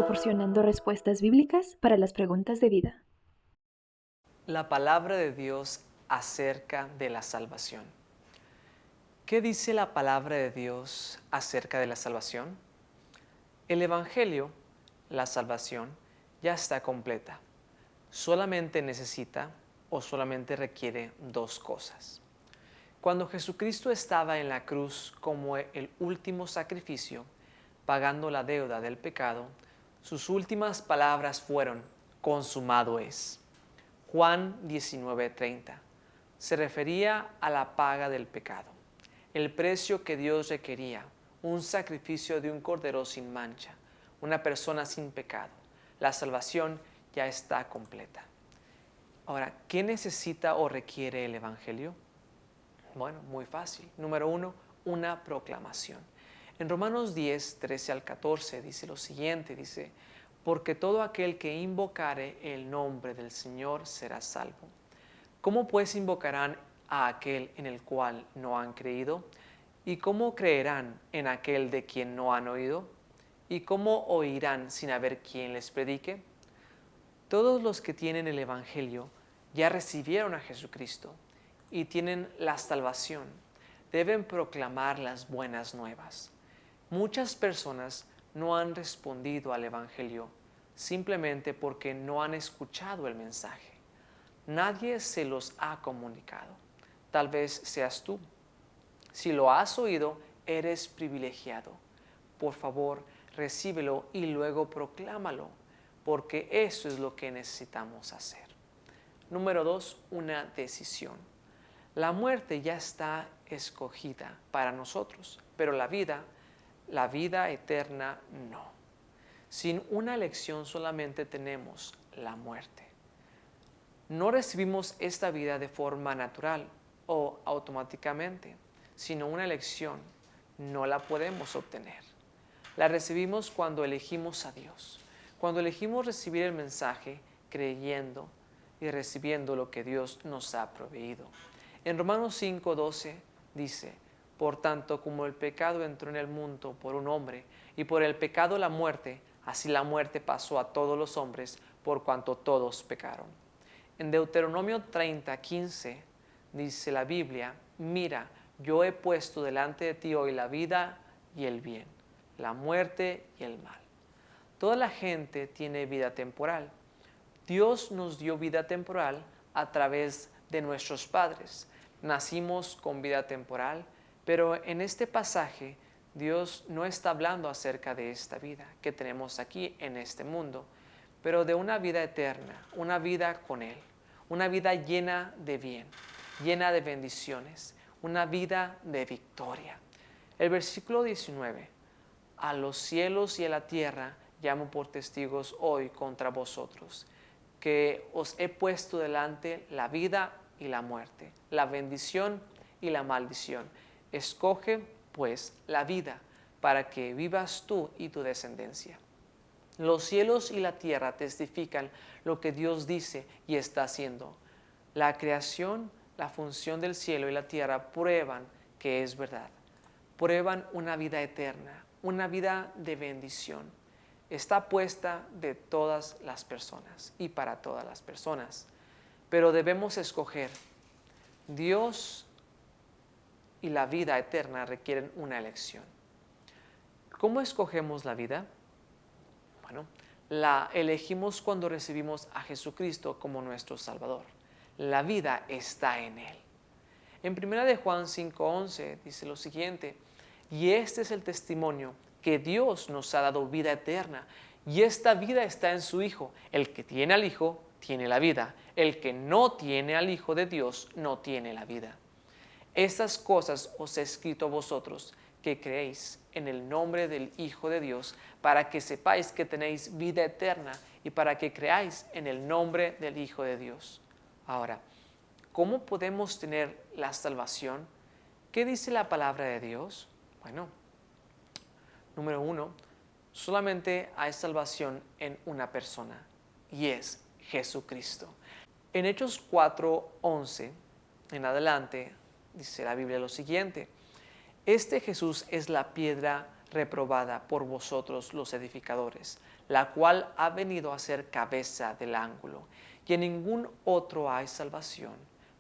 proporcionando respuestas bíblicas para las preguntas de vida. La palabra de Dios acerca de la salvación. ¿Qué dice la palabra de Dios acerca de la salvación? El Evangelio, la salvación, ya está completa. Solamente necesita o solamente requiere dos cosas. Cuando Jesucristo estaba en la cruz como el último sacrificio, pagando la deuda del pecado, sus últimas palabras fueron: consumado es. Juan 19:30. Se refería a la paga del pecado, el precio que Dios requería, un sacrificio de un cordero sin mancha, una persona sin pecado. La salvación ya está completa. Ahora, ¿qué necesita o requiere el Evangelio? Bueno, muy fácil. Número 1, una proclamación. En Romanos 10, 13 al 14 dice lo siguiente, dice: porque todo aquel que invocare el nombre del Señor será salvo. ¿Cómo pues invocarán a aquel en el cual no han creído? ¿Y cómo creerán en aquel de quien no han oído? ¿Y cómo oirán sin haber quien les predique? Todos los que tienen el Evangelio ya recibieron a Jesucristo y tienen la salvación. Deben proclamar las buenas nuevas. Muchas personas no han respondido al Evangelio simplemente porque no han escuchado el mensaje. Nadie se los ha comunicado. Tal vez seas tú. Si lo has oído, eres privilegiado. Por favor, recíbelo y luego proclámalo, porque eso es lo que necesitamos hacer. Número 2, una decisión. La muerte ya está escogida para nosotros, pero la vida eterna no. Sin una elección solamente tenemos la muerte. No recibimos esta vida de forma natural o automáticamente, sino una elección. No la podemos obtener. La recibimos cuando elegimos a Dios, cuando elegimos recibir el mensaje creyendo y recibiendo lo que Dios nos ha proveído. En Romanos 5:12 dice: por tanto, como el pecado entró en el mundo por un hombre, y por el pecado la muerte, así la muerte pasó a todos los hombres, por cuanto todos pecaron. En Deuteronomio 30:15 dice la Biblia: mira, yo he puesto delante de ti hoy la vida y el bien, la muerte y el mal. Toda la gente tiene vida temporal. Dios nos dio vida temporal a través de nuestros padres. Nacimos con vida temporal, pero en este pasaje Dios no está hablando acerca de esta vida que tenemos aquí en este mundo, pero de una vida eterna, una vida con Él, una vida llena de bien, llena de bendiciones, una vida de victoria. El versículo 19: a los cielos y a la tierra llamo por testigos hoy contra vosotros, que os he puesto delante la vida y la muerte, la bendición y la maldición. Escoge, pues, la vida, para que vivas tú y tu descendencia. Los cielos y la tierra testifican lo que Dios dice y está haciendo. La creación, la función del cielo y la tierra prueban que es verdad. Prueban una vida eterna, una vida de bendición. Está puesta de todas las personas y para todas las personas. Pero debemos escoger. Dios y la vida eterna requieren una elección. ¿Cómo escogemos la vida? Bueno, la elegimos cuando recibimos a Jesucristo como nuestro Salvador. La vida está en Él. En 1 de Juan 5:11 dice lo siguiente: y este es el testimonio, que Dios nos ha dado vida eterna, y esta vida está en su Hijo. El que tiene al Hijo tiene la vida. El que no tiene al Hijo de Dios no tiene la vida. Estas cosas os he escrito a vosotros, que creéis en el nombre del Hijo de Dios, para que sepáis que tenéis vida eterna y para que creáis en el nombre del Hijo de Dios. Ahora, ¿cómo podemos tener la salvación? ¿Qué dice la palabra de Dios? Bueno, número 1, solamente hay salvación en una persona, y es Jesucristo. En Hechos 4:11 en adelante dice la Biblia lo siguiente: este Jesús es la piedra reprobada por vosotros los edificadores, la cual ha venido a ser cabeza del ángulo. Y en ningún otro hay salvación,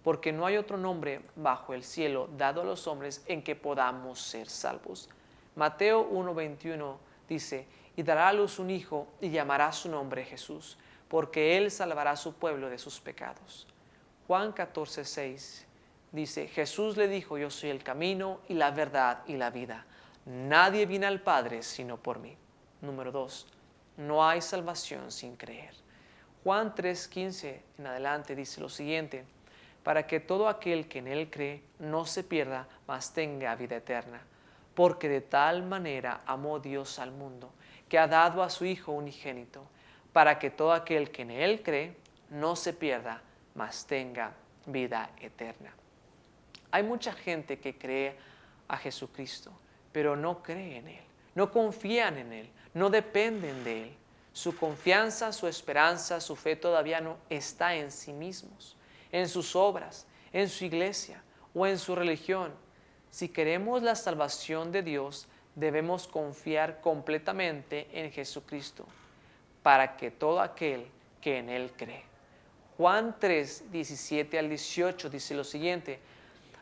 porque no hay otro nombre bajo el cielo dado a los hombres en que podamos ser salvos. Mateo 1:21 dice, y dará a luz un hijo y llamará su nombre Jesús, porque él salvará a su pueblo de sus pecados. Juan 14:6 dice, Jesús le dijo, yo soy el camino y la verdad y la vida. Nadie viene al Padre sino por mí. Número 2, no hay salvación sin creer. Juan 3:15 en adelante dice lo siguiente, para que todo aquel que en él cree no se pierda, mas tenga vida eterna. Porque de tal manera amó Dios al mundo, que ha dado a su Hijo unigénito, para que todo aquel que en él cree no se pierda, mas tenga vida eterna. Hay mucha gente que cree a Jesucristo, pero no cree en Él, no confían en Él, no dependen de Él. Su confianza, su esperanza, su fe todavía no está en sí mismos, en sus obras, en su iglesia o en su religión. Si queremos la salvación de Dios, debemos confiar completamente en Jesucristo, para que todo aquel que en Él cree. Juan 3:17 al 18 dice lo siguiente,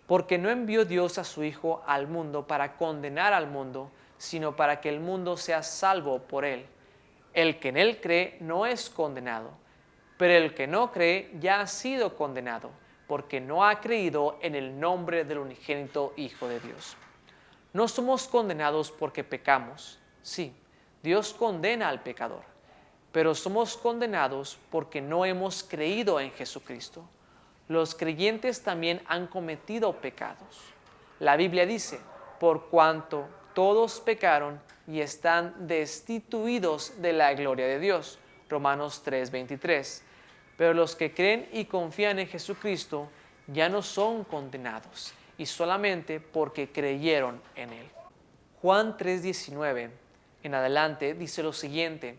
porque no envió Dios a su Hijo al mundo para condenar al mundo, sino para que el mundo sea salvo por Él. El que en Él cree no es condenado, pero el que no cree ya ha sido condenado, porque no ha creído en el nombre del unigénito Hijo de Dios. No somos condenados porque pecamos. Sí, Dios condena al pecador, pero somos condenados porque no hemos creído en Jesucristo. Los creyentes también han cometido pecados. La Biblia dice, por cuanto todos pecaron y están destituidos de la gloria de Dios. Romanos 3:23. Pero los que creen y confían en Jesucristo ya no son condenados, y solamente porque creyeron en Él. Juan 3:19 en adelante dice lo siguiente,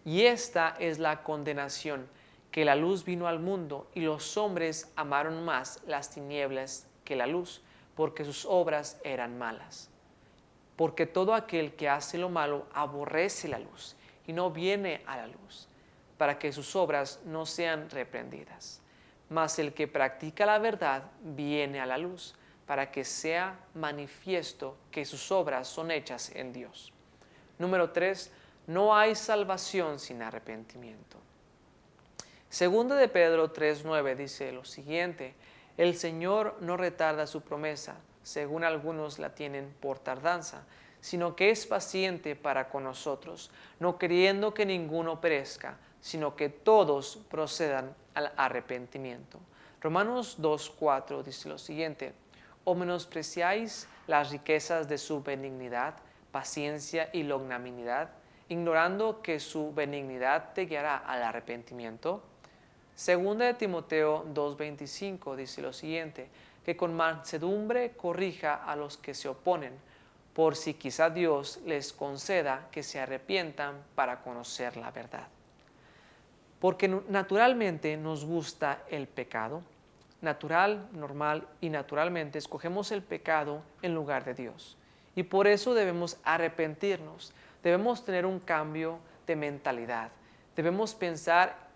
y esta es la condenación, que la luz vino al mundo y los hombres amaron más las tinieblas que la luz, porque sus obras eran malas. Porque todo aquel que hace lo malo aborrece la luz y no viene a la luz, para que sus obras no sean reprendidas. Mas el que practica la verdad viene a la luz, para que sea manifiesto que sus obras son hechas en Dios. Número 3, no hay salvación sin arrepentimiento. Segunda de Pedro 3:9 dice lo siguiente, el Señor no retarda su promesa, según algunos la tienen por tardanza, sino que es paciente para con nosotros, no queriendo que ninguno perezca, sino que todos procedan al arrepentimiento. Romanos 2:4 dice lo siguiente, o menospreciáis las riquezas de su benignidad, paciencia y longanimidad, ignorando que su benignidad te guiará al arrepentimiento. Segunda de Timoteo 2:25 dice lo siguiente, que con mansedumbre corrija a los que se oponen, por si quizá Dios les conceda que se arrepientan para conocer la verdad. Porque naturalmente nos gusta el pecado, natural, normal y naturalmente escogemos el pecado en lugar de Dios. Y por eso debemos arrepentirnos, debemos tener un cambio de mentalidad, debemos pensar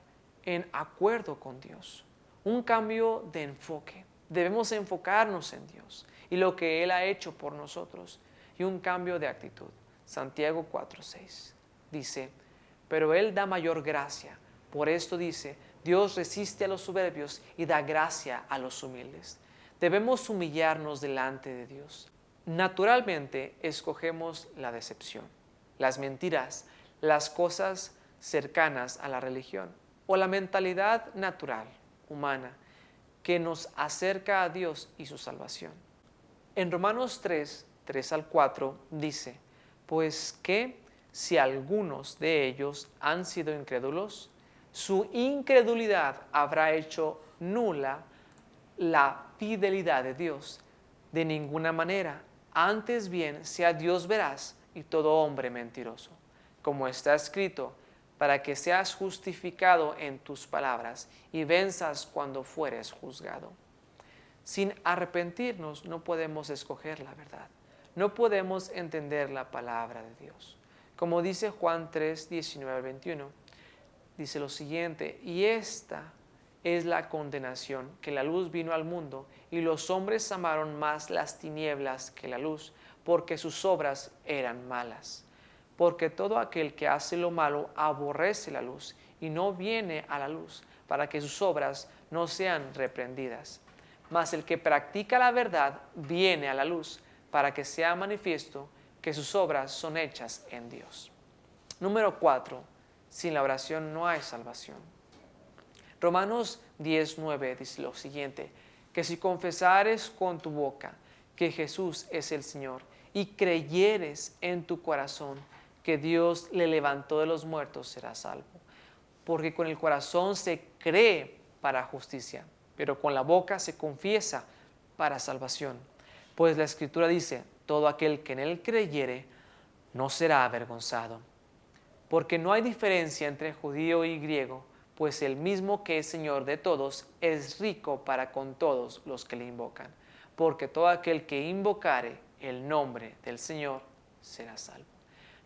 en acuerdo con Dios, un cambio de enfoque. Debemos enfocarnos en Dios y lo que Él ha hecho por nosotros y un cambio de actitud. Santiago 4:6 dice, pero Él da mayor gracia. Por esto dice, Dios resiste a los soberbios y da gracia a los humildes. Debemos humillarnos delante de Dios. Naturalmente escogemos la decepción, las mentiras, las cosas cercanas a la religión o la mentalidad natural, humana, que nos acerca a Dios y su salvación. En Romanos 3 al 4 dice, pues que si algunos de ellos han sido incrédulos, su incredulidad habrá hecho nula la fidelidad de Dios. De ninguna manera, antes bien sea Dios veraz y todo hombre mentiroso, como está escrito, para que seas justificado en tus palabras y venzas cuando fueres juzgado. Sin arrepentirnos no podemos escoger la verdad, no podemos entender la palabra de Dios. Como dice Juan 3, 19 al 21, dice lo siguiente: y esta es la condenación, que la luz vino al mundo, y los hombres amaron más las tinieblas que la luz, porque sus obras eran malas. Porque todo aquel que hace lo malo aborrece la luz, y no viene a la luz, para que sus obras no sean reprendidas. Mas el que practica la verdad viene a la luz, para que sea manifiesto que sus obras son hechas en Dios. Número 4. Sin la oración no hay salvación. Romanos 10:9 dice lo siguiente: que si confesares con tu boca que Jesús es el Señor y creyeres en tu corazón que Dios le levantó de los muertos, serás salvo. Porque con el corazón se cree para justicia, pero con la boca se confiesa para salvación. Pues la Escritura dice: todo aquel que en él creyere no será avergonzado. Porque no hay diferencia entre judío y griego, pues el mismo que es Señor de todos es rico para con todos los que le invocan. Porque todo aquel que invocare el nombre del Señor será salvo.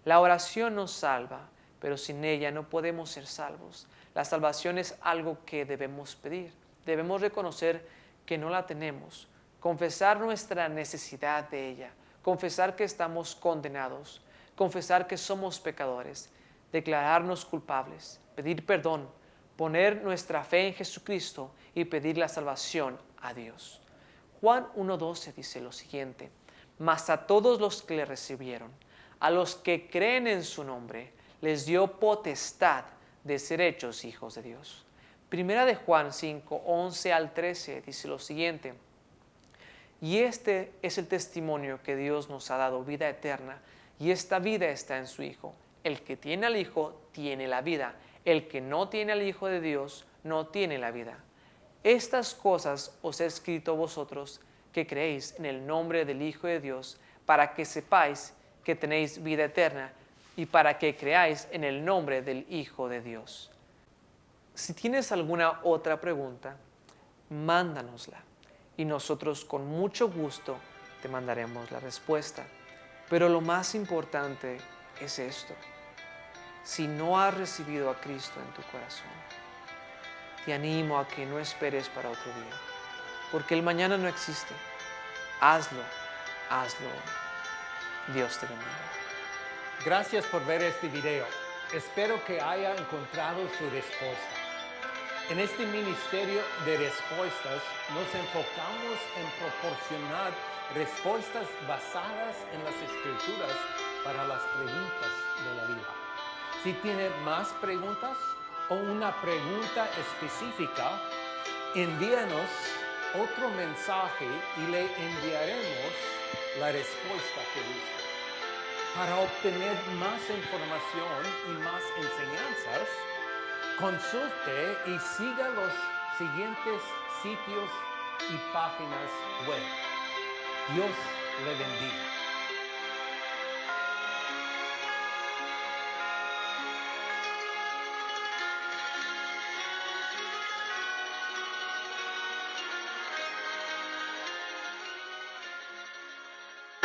La oración nos salva, pero sin ella no podemos ser salvos. La salvación es algo que debemos pedir. Debemos reconocer que no la tenemos, confesar nuestra necesidad de ella, confesar que estamos condenados, confesar que somos pecadores, declararnos culpables, pedir perdón, poner nuestra fe en Jesucristo y pedir la salvación a Dios. Juan 1:12 dice lo siguiente: mas a todos los que le recibieron, a los que creen en su nombre, les dio potestad de ser hechos hijos de Dios. Primera de Juan 5:11 al 13 dice lo siguiente: y este es el testimonio que Dios nos ha dado, vida eterna, y esta vida está en su Hijo. El que tiene al Hijo tiene la vida. El que no tiene al Hijo de Dios no tiene la vida. Estas cosas os he escrito a vosotros que creéis en el nombre del Hijo de Dios, para que sepáis que tenéis vida eterna y para que creáis en el nombre del Hijo de Dios. Si tienes alguna otra pregunta, mándanosla y nosotros con mucho gusto te mandaremos la respuesta. Pero lo más importante es esto: si no has recibido a Cristo en tu corazón, te animo a que no esperes para otro día, porque el mañana no existe. Hazlo, hazlo. Dios te bendiga. Gracias por ver este video. Espero que haya encontrado su respuesta. En este ministerio de respuestas nos enfocamos en proporcionar respuestas basadas en las Escrituras para las preguntas de la vida. Si tiene más preguntas o una pregunta específica, envíanos otro mensaje y le enviaremos la respuesta que busca. Para obtener más información y más enseñanzas, consulte y siga los siguientes sitios y páginas web. Dios le bendiga.